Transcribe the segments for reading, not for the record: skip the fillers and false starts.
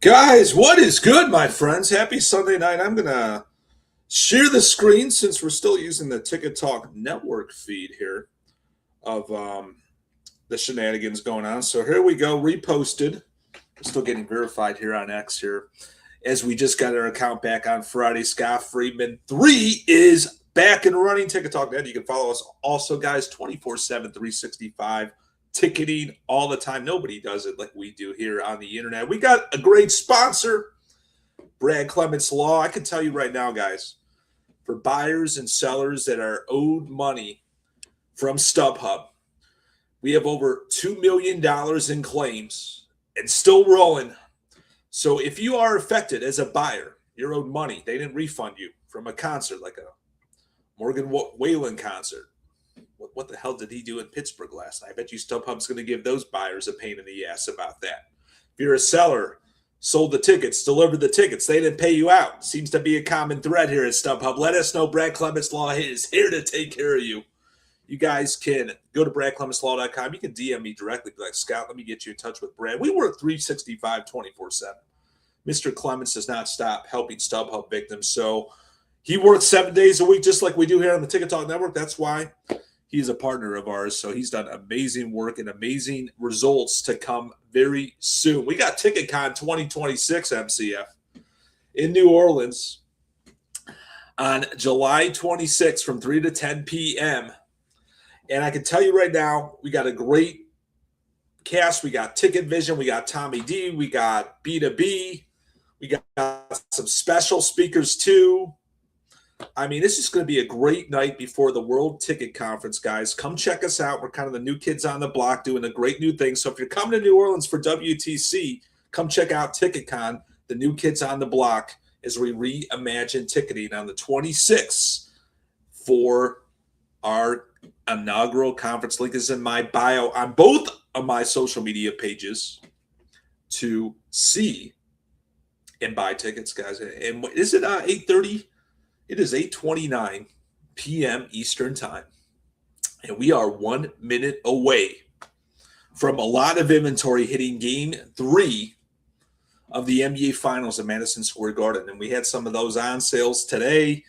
Guys, what is good, my friends? Happy Sunday night. I'm going to share the screen since we're still using the Ticket Talk network feed here of the shenanigans going on. So here we go, reposted. We're still getting verified here on X here as we just got our account back on Friday. Scott Friedman 3 is back and running. Ticket Talk Net. You can follow us also, guys, 24/7, 365. Ticketing all the time. Nobody does it like we do here on the internet. We got a great sponsor, Brad Clements Law. I can tell you right now, guys, for buyers and sellers that are owed money from StubHub, we have over $2 million in claims and still rolling. So if you are affected as a buyer, you're owed money, they didn't refund you from a concert like a Morgan Wallen concert. What the hell did he do in Pittsburgh last night? I bet you StubHub's going to give those buyers a pain in the ass about that. If you're a seller, sold the tickets, delivered the tickets, they didn't pay you out. Seems to be a common thread here at StubHub. Let us know. Brad Clements Law is here to take care of you. You guys can go to bradclementslaw.com. You can DM me directly. Be like, Scott, let me get you in touch with Brad. We work 365, 24/7. Mr. Clements does not stop helping StubHub victims. So he works 7 days a week, just like we do here on the Ticket Talk Network. That's why he's a partner of ours, so he's done amazing work and amazing results to come very soon. We got TicketCon 2026 MCF in New Orleans on July 26th from 3 to 10 p.m. And I can tell you right now, we got a great cast. We got Ticket Vision, we got Tommy D, we got B2B, we got some special speakers too. I mean, this is going to be a great night before the World Ticket Conference, guys. Come check us out. We're kind of the new kids on the block doing a great new thing. So if you're coming to New Orleans for WTC, come check out TicketCon, the new kids on the block, as we reimagine ticketing on the 26th for our inaugural conference. Link is in my bio on both of my social media pages to see and buy tickets, guys. And is it 8:30? It is 8:29 p.m. Eastern Time, and we are 1 minute away from a lot of inventory hitting Game 3 of the NBA Finals at Madison Square Garden. And we had some of those on sales today,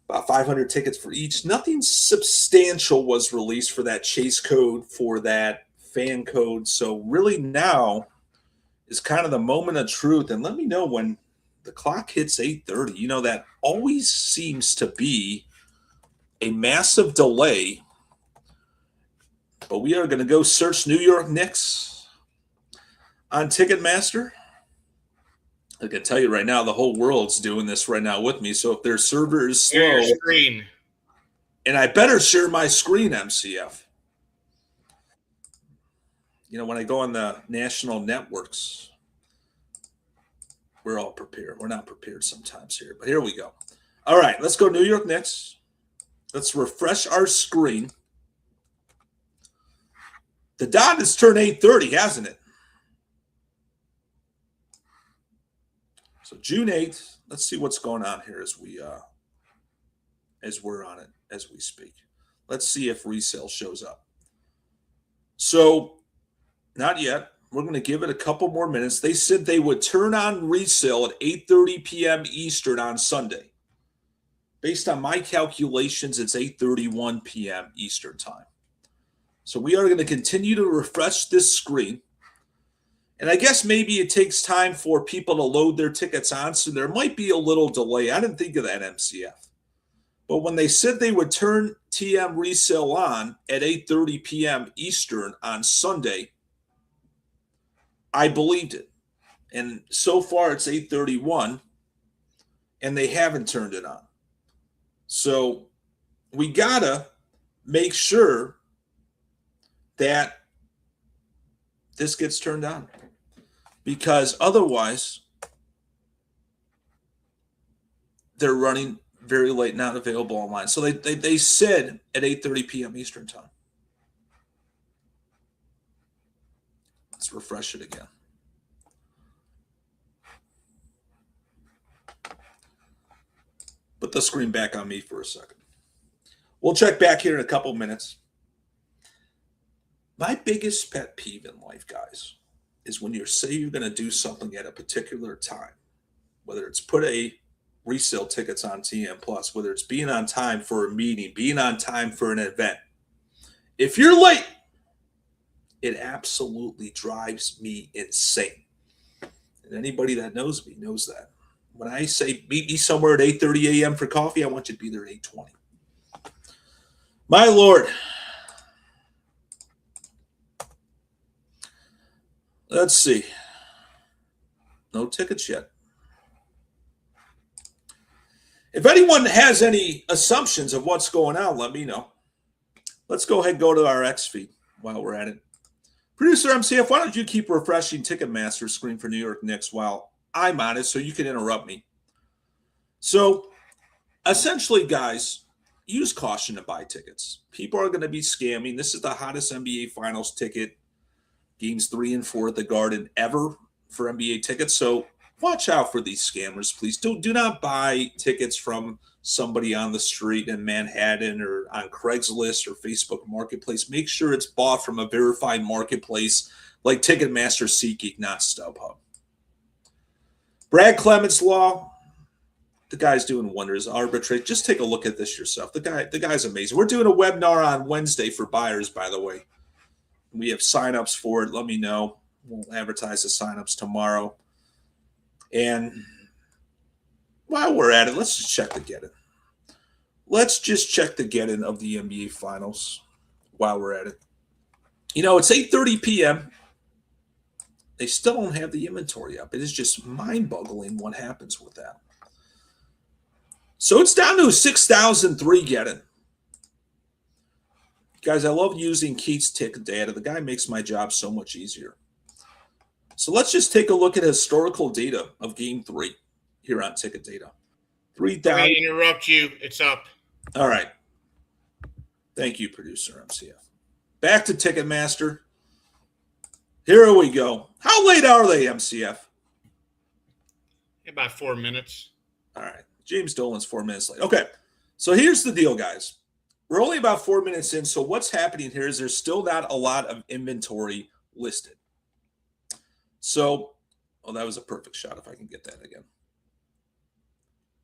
about 500 tickets for each. Nothing substantial was released for that chase code, for that fan code. So really now is kind of the moment of truth. And let me know when the clock hits 8:30. You know, that always seems to be a massive delay. But we are going to go search New York Knicks on Ticketmaster. I can tell you right now, the whole world's doing this right now with me. So if their server is slow, screen. And I better share my screen, MCF. You know, when I go on the national networks, we're all prepared. We're not prepared sometimes here, but here we go. All right, let's go New York Knicks. Let's refresh our screen. The dot has turned 8:30, hasn't it? So June 8th. Let's see what's going on here as we're on it as we speak. Let's see if resale shows up. So not yet. We're going to give it a couple more minutes. They said they would turn on resale at 8:30 p.m. Eastern on Sunday. Based on my calculations, it's 8:31 p.m. Eastern time. So we are going to continue to refresh this screen. And I guess maybe it takes time for people to load their tickets on, so there might be a little delay. I didn't think of that, MCF. But when they said they would turn TM resale on at 8:30 p.m. Eastern on Sunday, I believed it. And so far it's 8:31, and they haven't turned it on. So we got to make sure that this gets turned on, because otherwise they're running very late, not available online. So they said at 8:30 p.m. Eastern time. Let's refresh it again. Put the screen back on me for a second. We'll check back here in a couple minutes. My biggest pet peeve in life, guys, is when you say you're going to do something at a particular time, whether it's put a resale tickets on TM Plus, whether it's being on time for a meeting, being on time for an event. If you're late, it absolutely drives me insane. And anybody that knows me knows that. When I say meet me somewhere at 8:30 a.m. for coffee, I want you to be there at 8:20. My Lord. Let's see. No tickets yet. If anyone has any assumptions of what's going on, let me know. Let's go ahead and go to our X feed while we're at it. Producer MCF, why don't you keep refreshing Ticketmaster screen for New York Knicks while I'm on it so you can interrupt me? So, essentially, guys, use caution to buy tickets. People are going to be scamming. This is the hottest NBA Finals ticket, games 3 and 4 at the Garden ever for NBA tickets. So, watch out for these scammers, please. Do not buy tickets from somebody on the street in Manhattan or on Craigslist or Facebook Marketplace. Make sure it's bought from a verified marketplace like Ticketmaster, SeatGeek, not StubHub. Brad Clements law, the guy's doing wonders. Arbitrate. Just take a look at this yourself. The guy's amazing. We're doing a webinar on Wednesday for buyers, by the way. We have signups for it. Let me know. We'll advertise the signups tomorrow. And while we're at it, let's just check the get-in. Let's just check the get-in of the NBA Finals while we're at it. You know, it's 8:30 p.m. They still don't have the inventory up. It is just mind-boggling what happens with that. So it's down to a 6,003 get-in. Guys, I love using Keith's ticket data. The guy makes my job so much easier. So let's just take a look at historical data of Game 3 here on Ticket Data. 3,000. I interrupt you. It's up. All right. Thank you, producer MCF. Back to Ticketmaster. Here we go. How late are they, MCF? About 4 minutes. All right. James Dolan's 4 minutes late. Okay. So here's the deal, guys. We're only about 4 minutes in. So what's happening here is there's still not a lot of inventory listed. So, oh, that was a perfect shot if I can get that again.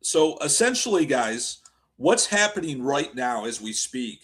So essentially, guys, what's happening right now as we speak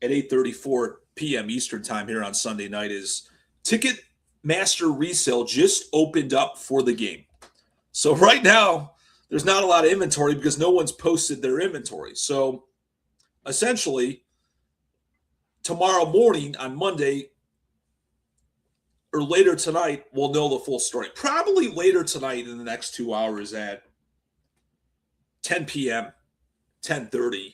at 8:34 p.m. Eastern time here on Sunday night is Ticketmaster resale just opened up for the game. So right now, there's not a lot of inventory because no one's posted their inventory. So essentially, tomorrow morning on Monday or later tonight, we'll know the full story. Probably later tonight in the next 2 hours at 10 p.m., 10:30,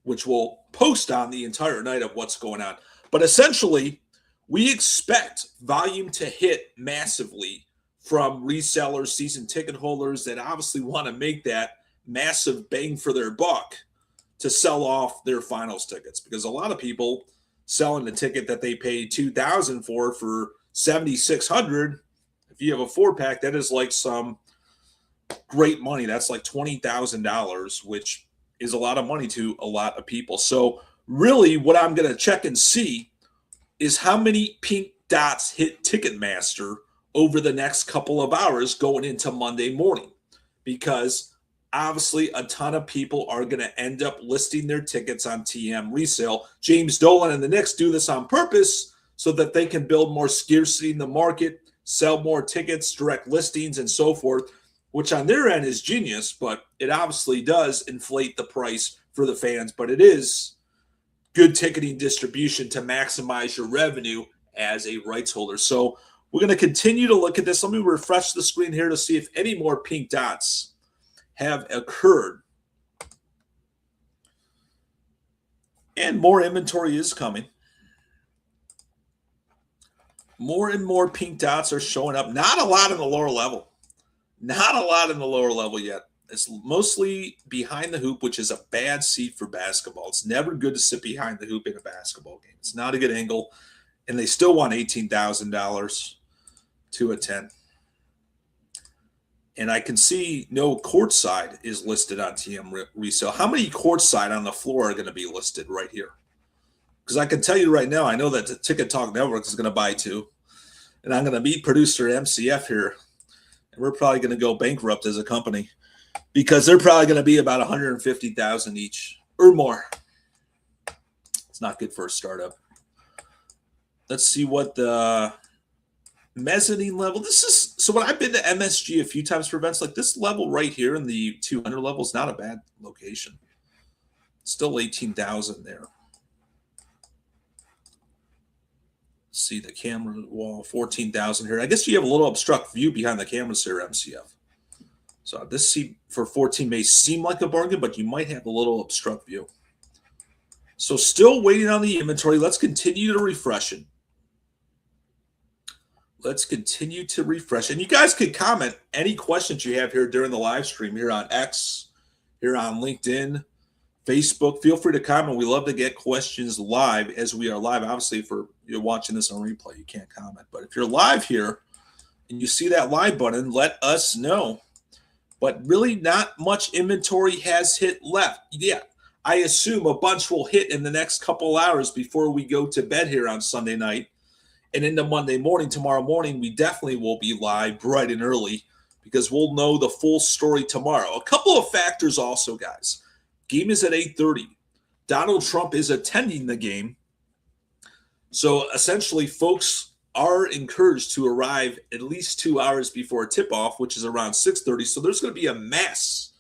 which will post on the entire night of what's going on. But essentially, we expect volume to hit massively from resellers, season ticket holders that obviously want to make that massive bang for their buck to sell off their finals tickets. Because a lot of people selling the ticket that they paid $2,000 for $7,600. If you have a 4-pack, that is like some great money. That's like $20,000, which is a lot of money to a lot of people. So really what I'm going to check and see is how many pink dots hit Ticketmaster over the next couple of hours going into Monday morning, because obviously a ton of people are going to end up listing their tickets on TM resale. James Dolan and the Knicks do this on purpose so that they can build more scarcity in the market, sell more tickets, direct listings, and so forth, which on their end is genius, but it obviously does inflate the price for the fans. But it is good ticketing distribution to maximize your revenue as a rights holder. So we're going to continue to look at this. Let me refresh the screen here to see if any more pink dots have occurred. And more inventory is coming. More and more pink dots are showing up. Not a lot in the lower level. Not a lot in the lower level yet. It's mostly behind the hoop, which is a bad seat for basketball. It's never good to sit behind the hoop in a basketball game. It's not a good angle. And they still want $18,000 to attend. And I can see no courtside is listed on TM resale. How many courtside on the floor are going to be listed right here? Because I can tell you right now, I know that the Ticket Talk Network is going to buy 2. and I'm going to meet producer MCF here, and we're probably going to go bankrupt as a company because they're probably going to be about 150,000 each or more. It's not good for a startup. Let's see what the mezzanine level. This is so when I've been to MSG a few times for events like this level right here in the 200 level is not a bad location. Still 18,000 there. See the camera wall, 14,000 here. I guess you have a little obstruct view behind the cameras here, MCF. So this seat for 14 may seem like a bargain, but you might have a little obstruct view. So still waiting on the inventory. Let's continue to refresh it. Let's continue to refresh. And you guys can comment any questions you have here during the live stream here on X, here on LinkedIn, Facebook. Feel free to comment. We love to get questions live as we are live. Obviously, if you're watching this on replay, you can't comment. But if you're live here and you see that live button, let us know. But really not much inventory has hit left. Yeah, I assume a bunch will hit in the next couple hours before we go to bed here on Sunday night. And into Monday morning, tomorrow morning, we definitely will be live bright and early because we'll know the full story tomorrow. A couple of factors also, guys. Game is at 8:30. Donald Trump is attending the game. So essentially, folks are encouraged to arrive at least 2 hours before tip-off, which is around 6:30. So there's going to be a mass,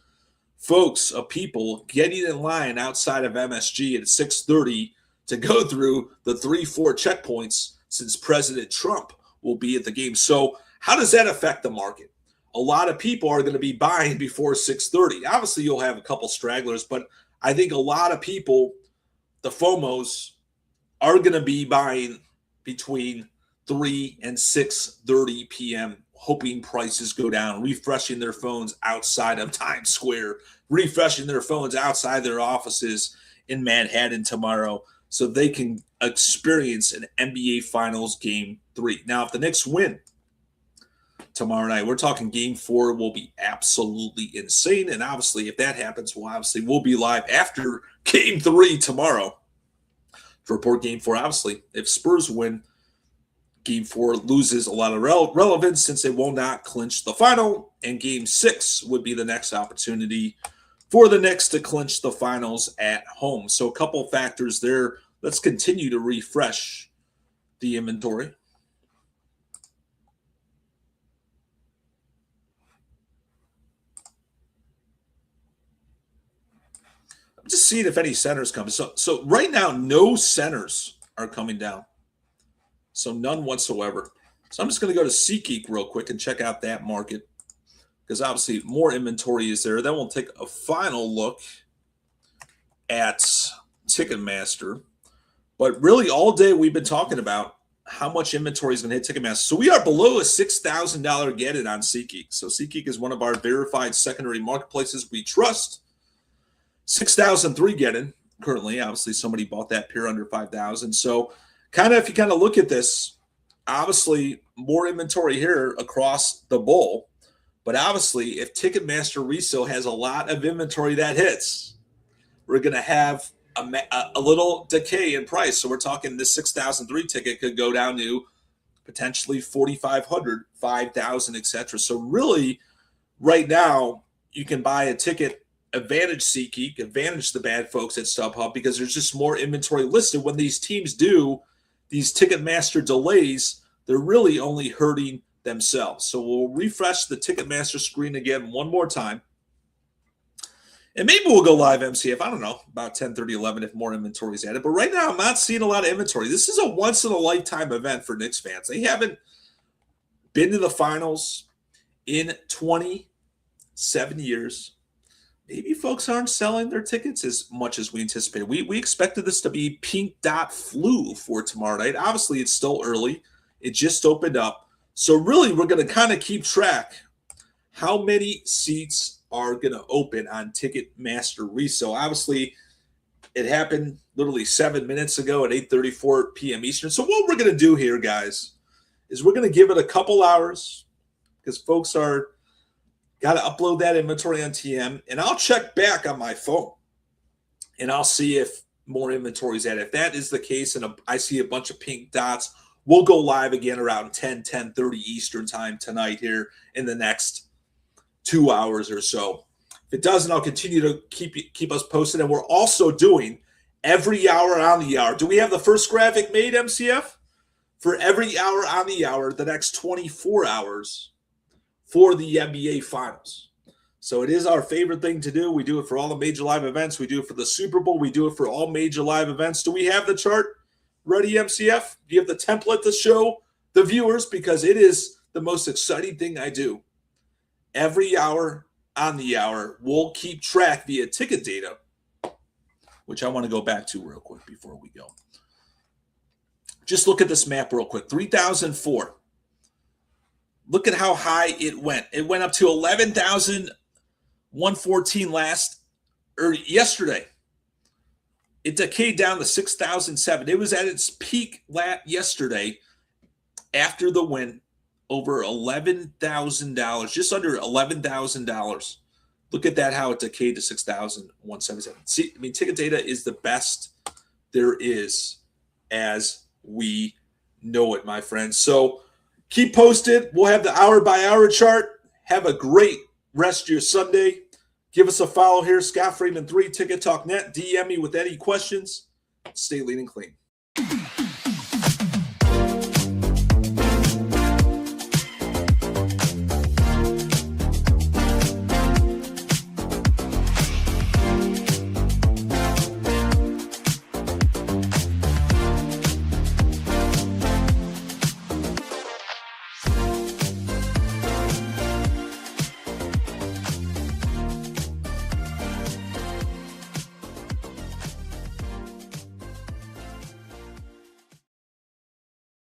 folks, of people getting in line outside of MSG at 6:30 to go through the 3-4 checkpoints since President Trump will be at the game. So how does that affect the market? A lot of people are going to be buying before 6:30. Obviously, you'll have a couple stragglers, but I think a lot of people, the FOMOs, are going to be buying between 3 and 6:30 p.m., hoping prices go down, refreshing their phones outside of Times Square, refreshing their phones outside their offices in Manhattan tomorrow so they can experience an NBA Finals Game 3. Now, if the Knicks win tomorrow night, we're talking Game 4 will be absolutely insane. And obviously, if that happens, we'll be live after Game 3 tomorrow to report Game 4. Obviously, if Spurs win, Game 4 loses a lot of relevance since they will not clinch the final. And Game 6 would be the next opportunity for the Knicks to clinch the finals at home. So a couple factors there. Let's continue to refresh the inventory. I'm just seeing if any centers come. So right now, no centers are coming down. So none whatsoever. So I'm just going to go to SeatGeek real quick and check out that market because obviously more inventory is there. Then we'll take a final look at Ticketmaster. But really all day we've been talking about how much inventory is going to hit Ticketmaster. So we are below a $6,000 get-it on SeatGeek. So SeatGeek is one of our verified secondary marketplaces we trust. 6,003 get-in currently. Obviously somebody bought that pair under 5,000. So if you look at this, obviously more inventory here across the bowl. But obviously, if Ticketmaster resale has a lot of inventory that hits, we're going to have a little decay in price. So we're talking this 6,003 ticket could go down to potentially 4,500, 5,000, etc. So really, right now, you can buy a ticket, advantage SeatGeek, advantage the bad folks at StubHub because there's just more inventory listed. When these teams do these Ticketmaster delays, they're really only hurting themselves. So we'll refresh the Ticketmaster screen again one more time. And maybe we'll go live MCF, I don't know, about 10:30, 11 if more inventory is added. But right now, I'm not seeing a lot of inventory. This is a once-in-a-lifetime event for Knicks fans. They haven't been to the finals in 27 years. Maybe folks aren't selling their tickets as much as we anticipated. We expected this to be pink dot flu for tomorrow night. Obviously, it's still early. It just opened up. So really, we're going to keep track how many seats are going to open on Ticketmaster resale. Obviously, it happened literally 7 minutes ago at 8:34 p.m. Eastern. So what we're going to do here, guys, is we're going to give it a couple hours because folks are got to upload that inventory on TM, and I'll check back on my phone, and I'll see if more inventory is added. If that is the case and I see a bunch of pink dots We'll go live again around 10:30 Eastern time tonight here in the next 2 hours or so. If it doesn't, I'll continue to keep us posted. And we're also doing every hour on the hour. Do we have the first graphic made, MCF? For every hour on the hour, the next 24 hours for the NBA Finals. So it is our favorite thing to do. We do it for all the major live events. We do it for the Super Bowl. We do it for all major live events. Do we have the chart ready, MCF? Do you have the template to show the viewers? Because it is the most exciting thing I do. Every hour on the hour, we'll keep track via ticket data, which I want to go back to real quick before we go. Just look at this map real quick. 3,004. Look at how high it went. It went up to 11,114 yesterday. It decayed down to 6,007. It was at its peak yesterday after the win, over $11,000, just under $11,000. Look at that, how it decayed to 6,177. See, I mean, ticket data is the best there is as we know it, my friends. So keep posted. We'll have the hour-by-hour chart. Have a great rest of your Sunday. Give us a follow here, Scott Freeman 3, Ticket Talk Net. DM me with any questions. Stay lean and clean.